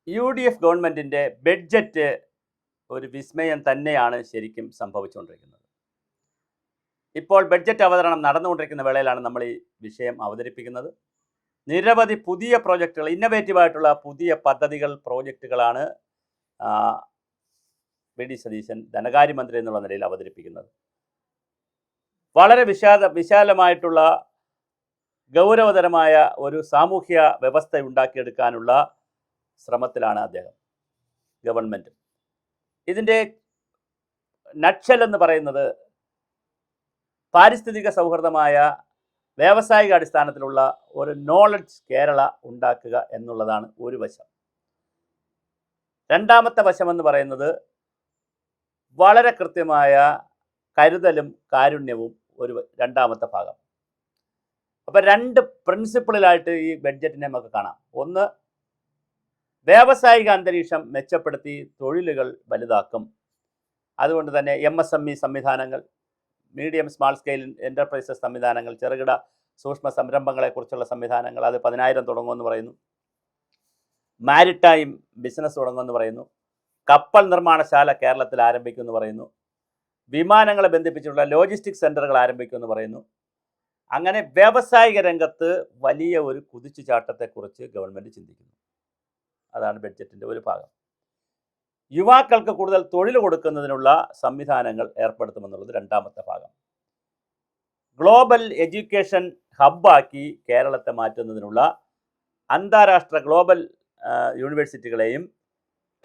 UDF ഗവൺമെൻറ്റിൻ്റെ budget ഒരു വിസ്മയം തന്നെയാണ് ശരിക്കും സംഭവിച്ചുകൊണ്ടിരിക്കുന്നത്. ഇപ്പോൾ ബഡ്ജറ്റ് അവതരണം നടന്നുകൊണ്ടിരിക്കുന്ന വേളയിലാണ് നമ്മൾ ഈ വിഷയം അവതരിപ്പിക്കുന്നത്. നിരവധി പുതിയ പ്രോജക്റ്റുകൾ, ഇന്നവേറ്റീവായിട്ടുള്ള പുതിയ പദ്ധതികൾ, പ്രോജക്റ്റുകളാണ് വി.ഡി. സതീശൻ ധനകാര്യമന്ത്രി എന്നുള്ള നിലയിൽ അവതരിപ്പിക്കുന്നത്. വളരെ വിശാലമായിട്ടുള്ള ഗൗരവതരമായ ഒരു സാമൂഹ്യ വ്യവസ്ഥ ഉണ്ടാക്കിയെടുക്കാനുള്ള ശ്രമത്തിലാണ് അദ്ദേഹം, ഗവൺമെൻറ്. ഇതിൻ്റെ നട്ഷൽ എന്ന് പറയുന്നത് പാരിസ്ഥിതിക സൗഹൃദമായ വ്യാവസായിക അടിസ്ഥാനത്തിലുള്ള ഒരു നോളജ് കേരള ഉണ്ടാക്കുക എന്നുള്ളതാണ് ഒരു വശം. രണ്ടാമത്തെ വശമെന്ന് പറയുന്നത് വളരെ കൃത്യമായ കരുതലും കാരുണ്യവും ഒരു രണ്ടാമത്തെ ഭാഗം. അപ്പോൾ രണ്ട് പ്രിൻസിപ്പിളിലായിട്ട് ഈ ബഡ്ജറ്റിനെ നമുക്ക് കാണാം. ഒന്ന്, വ്യാവസായിക അന്തരീക്ഷം മെച്ചപ്പെടുത്തി തൊഴിലുകൾ വലുതാക്കും. അതുകൊണ്ട് തന്നെ MSME സംവിധാനങ്ങൾ, മീഡിയം സ്മാൾ സ്കെയിൽ എൻ്റർപ്രൈസസ് സംവിധാനങ്ങൾ, ചെറുകിട സൂക്ഷ്മ സംരംഭങ്ങളെക്കുറിച്ചുള്ള സംവിധാനങ്ങൾ, അത് 10,000 തുടങ്ങുമെന്ന് പറയുന്നു. മാരിടൈം ബിസിനസ് തുടങ്ങുമെന്ന് പറയുന്നു. കപ്പൽ നിർമ്മാണശാല കേരളത്തിൽ ആരംഭിക്കുമെന്ന് പറയുന്നു. വിമാനങ്ങളെ ബന്ധിപ്പിച്ചിട്ടുള്ള ലോജിസ്റ്റിക് സെൻ്ററുകൾ ആരംഭിക്കുമെന്ന് പറയുന്നു. അങ്ങനെ വ്യാവസായിക രംഗത്ത് വലിയ ഒരു കുതിച്ചുചാട്ടത്തെക്കുറിച്ച് ഗവൺമെൻറ് ചിന്തിക്കുന്നു. അതാണ് ബഡ്ജറ്റിൻ്റെ ഒരു ഭാഗം. യുവാക്കൾക്ക് കൂടുതൽ തൊഴിൽ കൊടുക്കുന്നതിനുള്ള സംവിധാനങ്ങൾ ഏർപ്പെടുത്തുമെന്നുള്ളത് രണ്ടാമത്തെ ഭാഗം. ഗ്ലോബൽ എഡ്യൂക്കേഷൻ ഹബ്ബാക്കി കേരളത്തെ മാറ്റുന്നതിനുള്ള അന്താരാഷ്ട്ര ഗ്ലോബൽ യൂണിവേഴ്സിറ്റികളെയും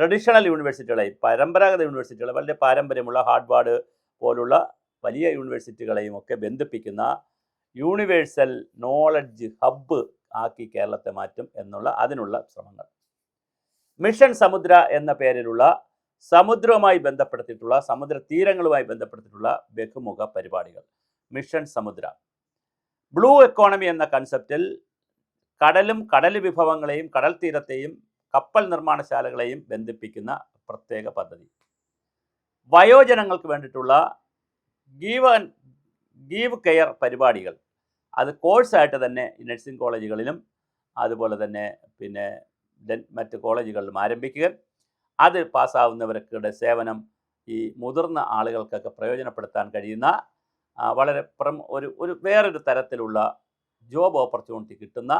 ട്രഡീഷണൽ യൂണിവേഴ്സിറ്റികളെയും, പരമ്പരാഗത യൂണിവേഴ്സിറ്റികളെ, വളരെ പാരമ്പര്യമുള്ള ഹാർഡ്വാർഡ് പോലുള്ള വലിയ യൂണിവേഴ്സിറ്റികളെയും ഒക്കെ ബന്ധിപ്പിക്കുന്ന യൂണിവേഴ്സൽ നോളജ് ഹബ്ബ് ആക്കി കേരളത്തെ മാറ്റും അതിനുള്ള ശ്രമങ്ങൾ. മിഷൻ സമുദ്ര എന്ന പേരിലുള്ള സമുദ്രവുമായി ബന്ധപ്പെടുത്തിയിട്ടുള്ള, സമുദ്ര തീരങ്ങളുമായി ബന്ധപ്പെടുത്തിയിട്ടുള്ള ബഹുമുഖ പരിപാടികൾ. മിഷൻ സമുദ്ര. ബ്ലൂ എക്കോണമി എന്ന കൺസെപ്റ്റിൽ കടലും കടൽ വിഭവങ്ങളെയും കടൽ തീരത്തെയും കപ്പൽ നിർമ്മാണശാലകളെയും ബന്ധിപ്പിക്കുന്ന പ്രത്യേക പദ്ധതി. വയോജനങ്ങൾക്ക് വേണ്ടിയിട്ടുള്ള ഗീവ് കെയർ പരിപാടികൾ, അത് കോഴ്സായിട്ട് തന്നെ നഴ്സിംഗ് കോളേജുകളിലും അതുപോലെ തന്നെ മറ്റ് കോളേജുകളിലും ആരംഭിക്കുക. അത് പാസ്സാവുന്നവരുടെ സേവനം ഈ മുതിർന്ന ആളുകൾക്കൊക്കെ പ്രയോജനപ്പെടുത്താൻ കഴിയുന്ന വളരെ വേറൊരു തരത്തിലുള്ള ജോബ് ഓപ്പർച്യൂണിറ്റി കിട്ടുന്ന,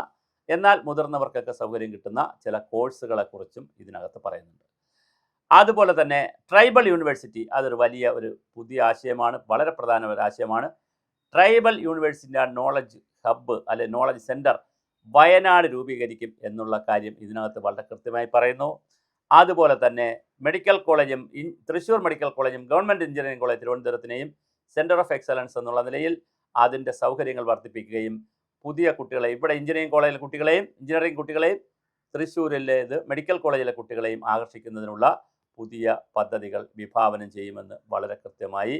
എന്നാൽ മുതിർന്നവർക്കൊക്കെ സൗകര്യം കിട്ടുന്ന ചില കോഴ്സുകളെക്കുറിച്ചും ഇതിനകത്ത് പറയുന്നുണ്ട്. അതുപോലെ തന്നെ ട്രൈബൽ യൂണിവേഴ്സിറ്റി, അതൊരു വലിയ ഒരു പുതിയ ആശയമാണ്, വളരെ പ്രധാനമായ ഒരു ആശയമാണ്. Tribal university and knowledge hub അല്ലെ നോളജ് സെൻറ്റർ വയനാട് രൂപീകരിക്കും എന്നുള്ള കാര്യം ഇതിനകത്ത് വളരെ കൃത്യമായി പറയുന്നു. അതുപോലെ തന്നെ മെഡിക്കൽ കോളേജും, തൃശ്ശൂർ മെഡിക്കൽ കോളേജും ഗവൺമെൻറ് എഞ്ചിനീയറിംഗ് കോളേജ് തിരുവനന്തപുരത്തിനെയും സെൻറ്റർ ഓഫ് എക്സലൻസ് എന്നുള്ള നിലയിൽ അതിൻ്റെ സൗകര്യങ്ങൾ വർദ്ധിപ്പിക്കുകയും പുതിയ കുട്ടികളെ, ഇവിടെ എഞ്ചിനീയറിംഗ് കോളേജിലെ കുട്ടികളെയും തൃശ്ശൂരിലേത് മെഡിക്കൽ കോളേജിലെ കുട്ടികളെയും ആകർഷിക്കുന്നതിനുള്ള പുതിയ പദ്ധതികൾ വിഭാവനം ചെയ്യുമെന്ന് വളരെ കൃത്യമായി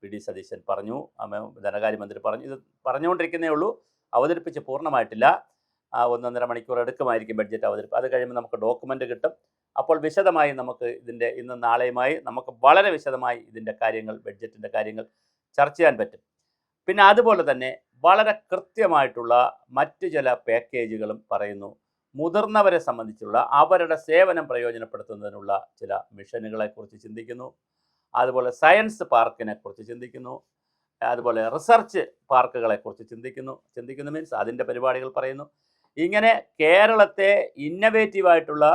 വി.ഡി. സതീശൻ പറഞ്ഞു, ധനകാര്യമന്ത്രി പറഞ്ഞു. ഇത് പറഞ്ഞുകൊണ്ടിരിക്കുന്നേ ഉള്ളൂ, അവതരിപ്പിച്ച് പൂർണ്ണമായിട്ടില്ല. 1.5 മണിക്കൂർ എടുക്കുമായിരിക്കും ബഡ്ജറ്റ് അവതരിപ്പ്. അത് കഴിയുമ്പോൾ നമുക്ക് ഡോക്യുമെൻ്റ് കിട്ടും. അപ്പോൾ വിശദമായി നമുക്ക് ഇതിൻ്റെ ഇന്നും നാളെയുമായി നമുക്ക് വളരെ വിശദമായി ഇതിൻ്റെ കാര്യങ്ങൾ, ബഡ്ജറ്റിൻ്റെ കാര്യങ്ങൾ ചർച്ച ചെയ്യാൻ പറ്റും. പിന്നെ അതുപോലെ തന്നെ വളരെ കൃത്യമായിട്ടുള്ള മറ്റു ചില പാക്കേജുകളും പറയുന്നു. മുതിർന്നവരെ സംബന്ധിച്ചുള്ള അവരുടെ സേവനം പ്രയോജനപ്പെടുത്തുന്നതിനുള്ള ചില മിഷനുകളെക്കുറിച്ച് ചിന്തിക്കുന്നു. അതുപോലെ സയൻസ് പാർക്കിനെ കുറിച്ച് ചിന്തിക്കുന്നു. അതുപോലെ റിസർച്ച് പാർക്കുകളെക്കുറിച്ച് ചിന്തിക്കുന്നു മീൻസ് അതിൻ്റെ പരിപാടികൾ പറയുന്നു. ഇങ്ങനെ കേരളത്തെ ഇന്നവേറ്റീവായിട്ടുള്ള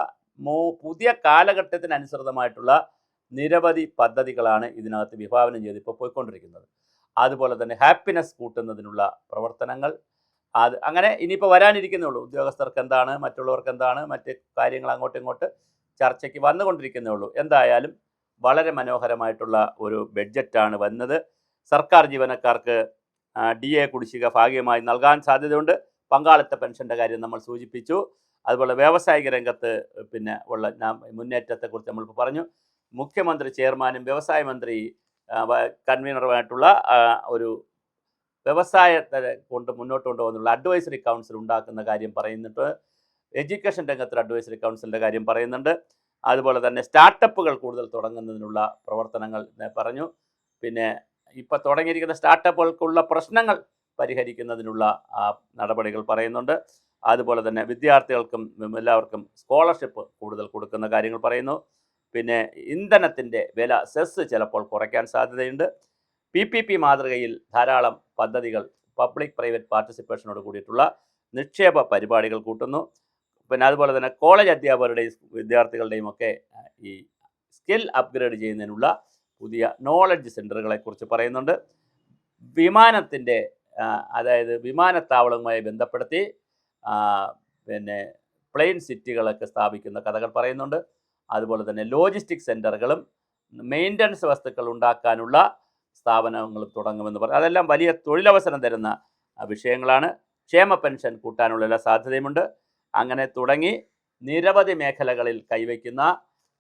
പുതിയ കാലഘട്ടത്തിനനുസൃതമായിട്ടുള്ള നിരവധി പദ്ധതികളാണ് ഇതിനകത്ത് വിഭാവനം ചെയ്ത് ഇപ്പോൾ പോയിക്കൊണ്ടിരിക്കുന്നത്. അതുപോലെ തന്നെ ഹാപ്പിനെസ് കൂട്ടുന്നതിനുള്ള പ്രവർത്തനങ്ങൾ, അങ്ങനെ ഇനിയിപ്പോൾ വരാനിരിക്കുന്നേ ഉള്ളൂ. ഉദ്യോഗസ്ഥർക്ക് എന്താണ്, മറ്റുള്ളവർക്ക് എന്താണ്, മറ്റ് കാര്യങ്ങൾ അങ്ങോട്ടും ഇങ്ങോട്ട് ചർച്ചയ്ക്ക് വന്നുകൊണ്ടിരിക്കുന്നേ ഉള്ളൂ. എന്തായാലും വളരെ മനോഹരമായിട്ടുള്ള ഒരു ബഡ്ജറ്റാണ് വന്നത്. സർക്കാർ ജീവനക്കാർക്ക് DA കുടിശ്ശിക ഭാഗികമായി നൽകാൻ സാധ്യതയുണ്ട്. പങ്കാളിത്ത പെൻഷൻ്റെ കാര്യം നമ്മൾ സൂചിപ്പിച്ചു. അതുപോലെ വ്യാവസായിക രംഗത്ത് ഉള്ള മുന്നേറ്റത്തെക്കുറിച്ച് നമ്മളിപ്പോൾ പറഞ്ഞു. മുഖ്യമന്ത്രി ചെയർമാനും വ്യവസായ മന്ത്രി കൺവീനറുമായിട്ടുള്ള ഒരു വ്യവസായത്തെ മുന്നോട്ട് കൊണ്ടുപോകുന്നുള്ള അഡ്വൈസറി കൗൺസിൽ ഉണ്ടാക്കുന്ന കാര്യം പറയുന്നുണ്ട്. എഡ്യൂക്കേഷൻ രംഗത്തിൽ അഡ്വൈസറി കൗൺസിലിൻ്റെ കാര്യം പറയുന്നുണ്ട്. അതുപോലെ തന്നെ സ്റ്റാർട്ടപ്പുകൾ കൂടുതൽ തുടങ്ങുന്നതിനുള്ള പ്രവർത്തനങ്ങൾ പറഞ്ഞു. പിന്നെ ഇപ്പോൾ തുടങ്ങിയിരിക്കുന്ന സ്റ്റാർട്ടപ്പുകൾക്കുള്ള പ്രശ്നങ്ങൾ പരിഹരിക്കുന്നതിനുള്ള നടപടികൾ പറയുന്നുണ്ട്. അതുപോലെ തന്നെ വിദ്യാർത്ഥികൾക്കും എല്ലാവർക്കും സ്കോളർഷിപ്പ് കൂടുതൽ കൊടുക്കുന്ന കാര്യങ്ങൾ പറയുന്നു. പിന്നെ ഇന്ധനത്തിൻ്റെ വില സെസ് ചിലപ്പോൾ കുറയ്ക്കാൻ സാധ്യതയുണ്ട്. PPP മാതൃകയിൽ ധാരാളം പദ്ധതികൾ പബ്ലിക് പ്രൈവറ്റ് പാർട്ടിസിപ്പേഷനോട് കൂടിയിട്ടുള്ള നിക്ഷേപ പരിപാടികൾ കൂട്ടുന്നു. പിന്നെ അതുപോലെ തന്നെ കോളേജ് അധ്യാപകരുടെയും വിദ്യാർത്ഥികളുടെയും ഒക്കെ ഈ സ്കിൽ അപ്ഗ്രേഡ് ചെയ്യുന്നതിനുള്ള പുതിയ നോളജ് സെൻ്ററുകളെക്കുറിച്ച് പറയുന്നുണ്ട്. വിമാനത്തിൻ്റെ അതായത് വിമാനത്താവളവുമായി ബന്ധപ്പെടുത്തി പിന്നെ പ്ലെയിൻ സിറ്റികളൊക്കെ സ്ഥാപിക്കുന്ന കഥകൾ പറയുന്നുണ്ട്. അതുപോലെ തന്നെ ലോജിസ്റ്റിക് സെൻ്ററുകളും മെയിൻ്റനൻസ് വസ്തുക്കൾ ഉണ്ടാക്കാനുള്ള സ്ഥാപനങ്ങളും തുടങ്ങുമെന്ന് പറയും. അതെല്ലാം വലിയ തൊഴിലവസരം തരുന്ന വിഷയങ്ങളാണ്. ക്ഷേമ പെൻഷൻ കൂട്ടാനുള്ള എല്ലാ സാധ്യതയുമുണ്ട്. അങ്ങനെ തുടങ്ങി നിരവധി മേഖലകളിൽ കൈവയ്ക്കുന്ന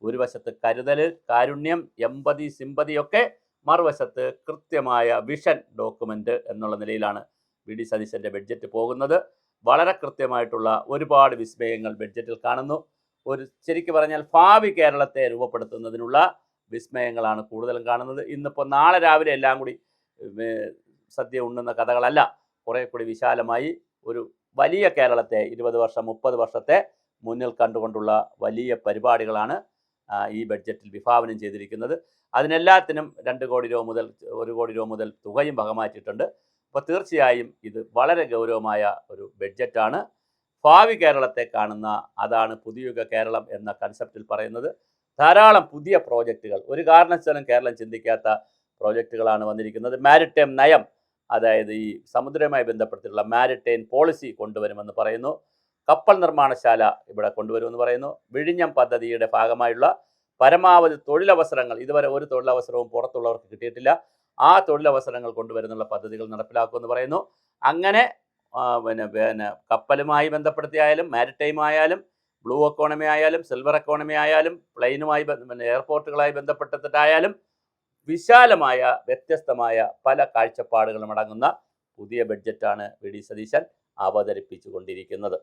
ഒരു വശത്ത് കരുതൽ, കാരുണ്യം, എമ്പതി, സിമ്പതി ഒക്കെ, മറുവശത്ത് കൃത്യമായ വിഷൻ ഡോക്യുമെൻ്റ് എന്നുള്ള നിലയിലാണ് വി ഡി സതീശൻ്റെ ബഡ്ജറ്റ് പോകുന്നത്. വളരെ കൃത്യമായിട്ടുള്ള ഒരുപാട് വിസ്മയങ്ങൾ ബഡ്ജറ്റിൽ കാണുന്നു. ശരിക്കും പറഞ്ഞാൽ ഭാവി കേരളത്തെ രൂപപ്പെടുത്തുന്നതിനുള്ള വിസ്മയങ്ങളാണ് കൂടുതലും കാണുന്നത്. ഇന്നിപ്പോൾ നാളെ രാവിലെ എല്ലാം കൂടി സദ്യ ഉണ്ണുന്ന കഥകളല്ല, കുറേ കൂടി വിശാലമായി ഒരു വലിയ കേരളത്തെ 20 വർഷം 30 വർഷത്തെ മുന്നിൽ കണ്ടുകൊണ്ടുള്ള വലിയ പരിപാടികളാണ് ഈ ബഡ്ജറ്റിൽ വിഭാവനം ചെയ്തിരിക്കുന്നത്. അതിനെല്ലാത്തിനും 2 കോടി രൂപ മുതൽ 1 കോടി രൂപ മുതൽ തുകയും വകമാറ്റിയിട്ടുണ്ട്. അപ്പോൾ തീർച്ചയായും ഇത് വളരെ ഗൗരവമായ ഒരു ബഡ്ജറ്റാണ്. ഭാവി കേരളത്തെ കാണുന്ന, അതാണ് പുതിയുഗ കേരളം എന്ന കൺസെപ്റ്റിൽ പറയുന്നത്. ധാരാളം പുതിയ പ്രോജക്റ്റുകൾ, ഒരു കാരണവശാലും കേരളം ചിന്തിക്കാത്ത പ്രോജക്റ്റുകളാണ് വന്നിരിക്കുന്നത്. മാരിടൈം നയം, അതായത് ഈ സമുദ്രവുമായി ബന്ധപ്പെട്ടുള്ള മാരിടൈം പോളിസി കൊണ്ടുവരുമെന്ന് പറയുന്നു. കപ്പൽ നിർമ്മാണശാല ഇവിടെ കൊണ്ടുവരുമെന്ന് പറയുന്നു. വിഴിഞ്ഞം പദ്ധതിയുടെ ഭാഗമായുള്ള പരമാവധി തൊഴിലവസരങ്ങൾ, ഇതുവരെ ഒരു തൊഴിലവസരവും പുറത്തുള്ളവർക്ക് കിട്ടിയിട്ടില്ല, ആ തൊഴിലവസരങ്ങൾ കൊണ്ടുവരുന്നുള്ള പദ്ധതികൾ നടപ്പിലാക്കുമെന്ന് പറയുന്നു. അങ്ങനെ പിന്നെ കപ്പലുമായി ബന്ധപ്പെടുത്തിയായാലും മാരിടൈം ആയാലും ബ്ലൂ എക്കോണമി ആയാലും സിൽവർ എക്കോണമി ആയാലും പ്ലെയിനുമായി എയർപോർട്ടുകളായി ബന്ധപ്പെട്ടിട്ടായാലും വിശാലമായ വ്യത്യസ്തമായ പല കാഴ്ചപ്പാടുകളും അടങ്ങുന്ന പുതിയ ബഡ്ജറ്റാണ് വി ഡി സതീശൻ അവതരിപ്പിച്ചു കൊണ്ടിരിക്കുന്നത്.